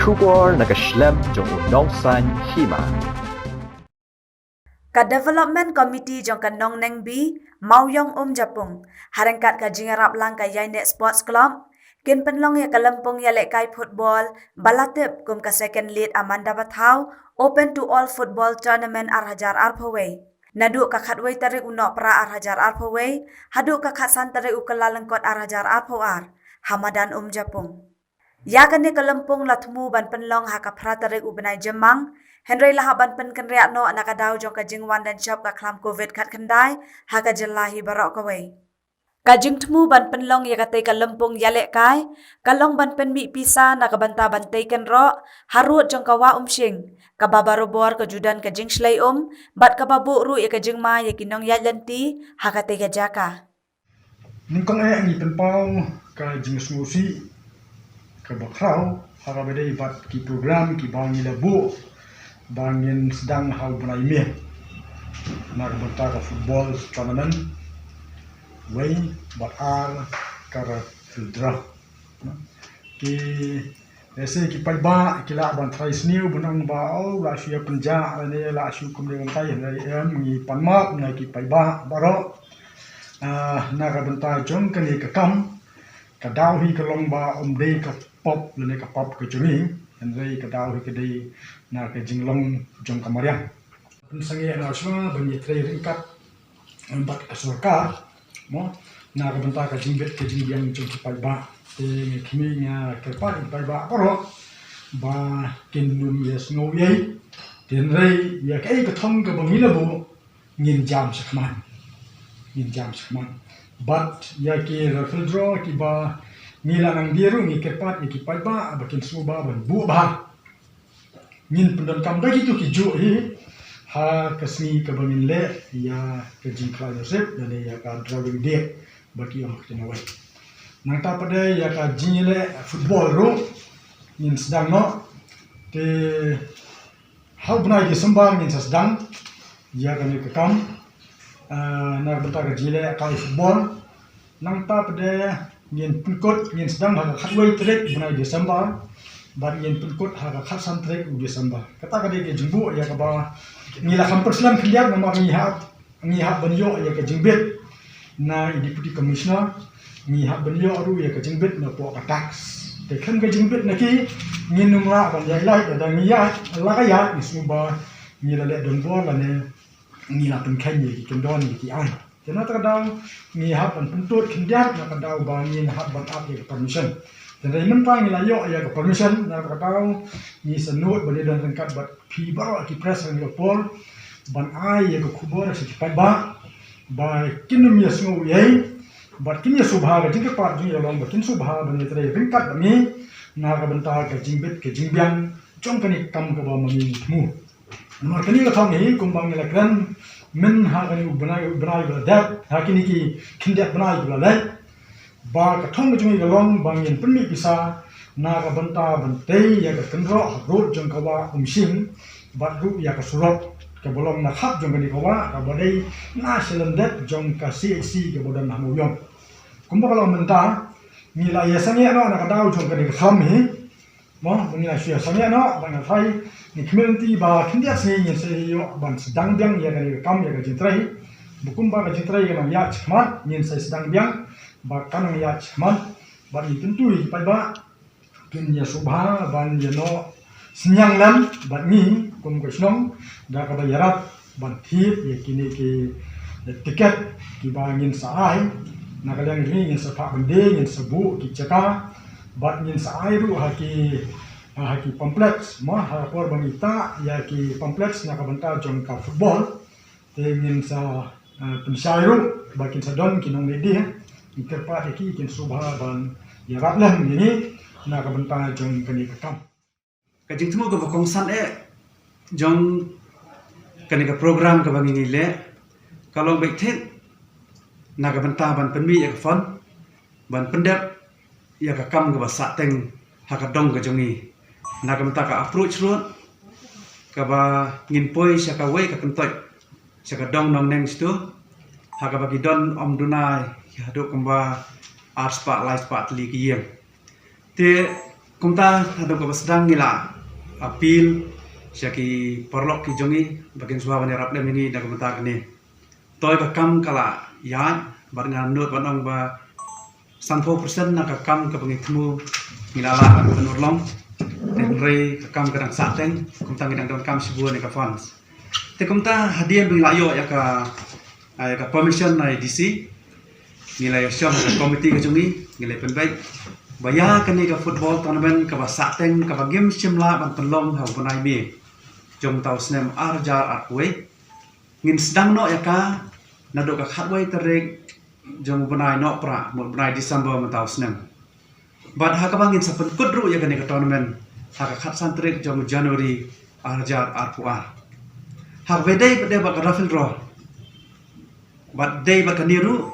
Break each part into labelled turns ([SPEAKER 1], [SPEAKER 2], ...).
[SPEAKER 1] Kubor nakaslem jong udongsan hima.
[SPEAKER 2] Ka Development Committee jong ka Nong Neng Bi, Mauyong Japung, harangkat ka jingarap lang ka Yainet Sports Club, kin penlong ya ka lempung ya lekai football, balatip kum ka second lead Amanda Bathau, open to all football tournament Arhajar Arpaway. Naduk ka khatway tarik unok pra Arhajar Arpaway, haduk ka khatsan tarik ukalalengkot Arhajar Arpawar, Hamadan Japung. Ya kan ni kalempung latmu ban penlong ha ka pra tarik ubenai Jemang, Henry lahaban pen kenriak no anak adau jong kajingwan dan shop ka klam COVID kat kendai ha ka jelahi barok kawai. Kajing temu ban penlong ya katai kalempung yalek kai, kalong ban pen mi pisa na kabanta bantai ken ro, harut jong kawa shing, kababaro bor kajudan kajing shlai bat kababu ru ya kajing ma ya kinong ya lenti ha katai ka jaka.
[SPEAKER 3] Ningkong ni penpau ka jing smusi ka bakrau hara bedai bat ki program ki bangi labu bangin sedang hal bunai meh nak bentar ka football tournament way bat ar kara filtra ki ese ki palba ki la ban thais new bunang ba au la sia penja ne la shu kum de tai ne em ni panma na ki palba baro nak bentar jong ka ni ka kam ka dau hi ka long ba de ka pop le ka pop ka juni Andai ka dau ka dei na ka jinglong jong kamarian. Pensangi na semua banyak tray ringkat empat asurka, mo na ka bentar ka jingbet ka jingbiang jong kipai ba. Te kimi nya kerpa kipai ba poro ba kinlum ya snow yai. Den rei ya kai ka thong ka bangila bu ngin jam sakman. Ngin jam sakman. But ya ki rafel draw ki ba nila nang biru ni kepat ni kipai ba bakin suba ban bu ba nin pendon kam da gitu ki ju hi ha kasni ka bangin le ya ka jing kla josep dan ya ka drawing de baki yang kena wai nang ta pada ya ka jing le football ro nin sedang no te hau bnai di sembang nin sedang ya ka ni ka kam na bata ka jile ka football nang ta pada yen pulkot yen sedang ha khatway trek bunai Desember ban yen pulkot ha khatsan trek u Desember kata kade ke jumbu ya ka ba ngila kampur slam khliat na ngi ha banyo ya ka jingbet na deputy commissioner ngi ha banyo ru ya ka jingbet na po ka tax te khan ka jingbet na ki ngin numra ban ya lai da ngi ya la ka ya isuba ngila le don bo la ne ngila pen khan ni ki don ni ki ai Jana terkadang ni hab ban puntut kindiat na kadau bangin hab ban up ya permission. Dan raimen pa ngila yo ya permission na kadau ni senut bali dan rengkat bat pi ba ki press ng pol ban ai ya kubor si pai ba ba kinum ya sngu yai bat kin ya subha ga jing pat ji long ba kin subha ban ni tre rengkat ni na ka banta ka jingbet ke jingbiang chong kani kam ka ba mami mu. Nomor kini ka thong ni kumbang ngila kran min ha kani benai bela dat ha kini ki kindiat benai bela dat ba ka thong jung ga long bangin penmi bisa na ka banta bante ya ka kendro rot jong ka wa umsing ba ru ya ka surot ka bolong na khap jong ni ka wa ka badai na selendet jong ka CC ka bodan na muyong kumba ka long menta ni la ya sangi no na ka dau jong ka ni ka kham hi mo ni la sia sangi no ba na thai ni community ba kindiat se ni se yo ban sedang biang ya dari kam ya ka jitrai bukum ba ka jitrai ka ya chmat ni se sedang biang ba kan ya chmat ba ni tentu i pai ba kin ya subha ban ya no senyang lam ba ni kum ka snong da ka ba yarat ban thi ya kini ki tiket ki ba ngin sa ai na ka yang ni ngin sa pa bende ngin sa bu ki chaka ba ngin sa ai ru ha ki kompleks mah harapan bangita ya ki kompleks nak bentar jong ka football dengan sa pensairu bakin sa don kinong ledi interpat ki kin subha ban ya ratlan ini nak bentar jong kani kakam
[SPEAKER 4] kajing temu ka kongsan jong kani ka program ka bangi le kalau baik tet nak bentar ban penmi ya ka fon ban pendep ya ka kam ka basa teng hakadong ka jongi nak bentar ka approach road ka ba ngin poi sya ka wei ka kentot sya ka dong nong neng situ ha ka bagi don om dunai ya do kamba art spa life spa tli ki yeng te kumta hadap ka sedang ngila apil syaki porlok ki jongi bagian suha bani rap lem ini dak mata kini toy ka kam kala ya bar ngan nut banong ba 30% nak ka kam ka bangi temu ngila la benur long dan rei ka kam kadang sateng kumta ngidang don kam sibuan ni ka funds te kumta hadiah bing layo ya ka permission na DC nilai syam ka komiti ka jongi nilai penbaik baya kani ka football tournament ka basateng ka game simla ban penlong ha bunai mi jom tau snem arjar arway ngin sedang no ya ka nado ka khatway terek jom bunai no pra mo bunai December man tau snem bad ha ka bangin sapen kudru ya kani ka tournament ha ka khat san terek jom January arjar arpuar ha wedai bade ba ka raffle draw bad day ba kaniru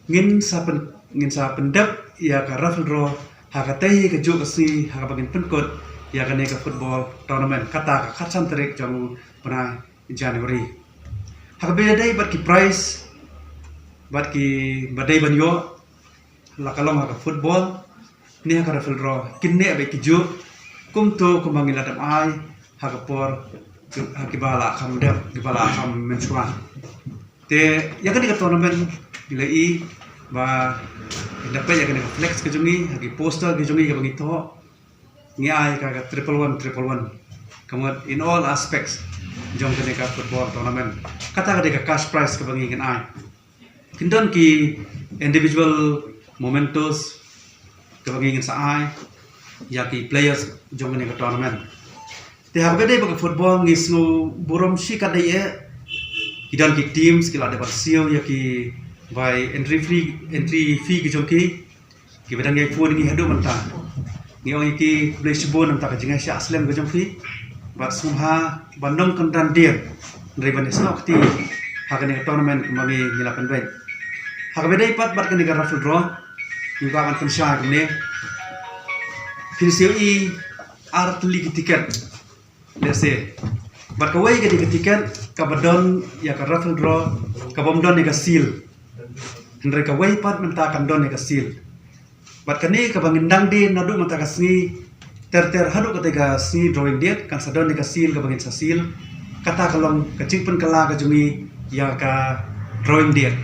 [SPEAKER 4] ngin sapen dep ya ka raffle draw haka teh ke juk si haka bagin penkut ya ka ne ka football tournament kata ka khatsan terik jang pernah January haka bedai bat ki prize bat ki badai banyo la kalong haka football ni haka raffle draw kinne be ki juk kum to kumangil adam ai haka por haki bala kam dep gibala kam mensuan te ya ka di ka tournament bila i ba dapat ya kena flex ke jungi hagi poster ke jungi ke begitu ni ai ka 111 kemudian in all aspects jom kena ka football tournament kata ka cash prize ke bangi kan ai kindon ki individual momentos ke bangi kan sa ai ya ki players jom kena ka tournament te ha bede ba football ngisnu burom shi ka dai kidon ki teams kila dapat sio ya ki by entry fee ki jongki ki bedang ngai phone ni hadu manta ni ong ki play shibon manta ka jingai sya aslam ka jongki bat sumha bandong kandan dir dari bani snok ti hakani tournament mami ngilapan baik hakabedai pat bat kani ka raffle draw ni ka kan pensya ni finisio i art li tiket lese bat ka wai ka tiket ka badon ya ka raffle draw ka bomdon ni ka seal Hendrai ka wai pat menta kan don ka seal. Bat kani ka bangindang din nadu menta ka sni ter hadu ka tega sni drawing date kan sadon ka seal ka bangin sa seal. Kata kalong ka cingpen kala ka jungi ya ka drawing date.